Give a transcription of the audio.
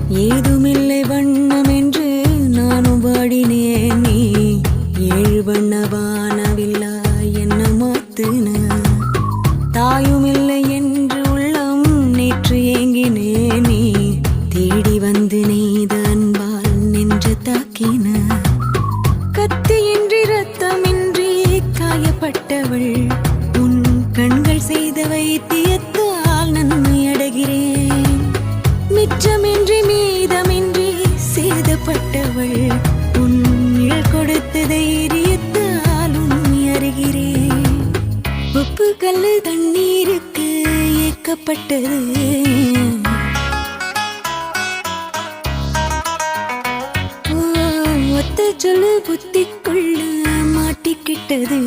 ஏதுமில்லை வண்ணம் என்று நானும் பாடினேன். நீ ஏழு வண்ண வானவில்லா என்ன மாத்துன. தாயுமில்லை என்று உள்ளம் நேற்று ஏங்கினே. நீ தேடி வந்து நெய்த அன்பால் நெஞ்ச தாக்கின. கத்தியின்றி ரத்தமின்றி காயப்பட்டவள் உன் கண்கள் செய்த வைத்தியத்தால் நன்மை அடைகிறேன். மிச்சமின்றி மீதமின்றி சேதப்பட்டவள் உன் நிழல் கொடுத்த தைரியத்தால் உண்மை அறிகிறேன். உப்பு கல்லு தண்ணீருக்கு ஏக்கப்பட்டது. ஒத்த சொல்லு புத்திக்குள்ள மாட்டிக்கிட்டது.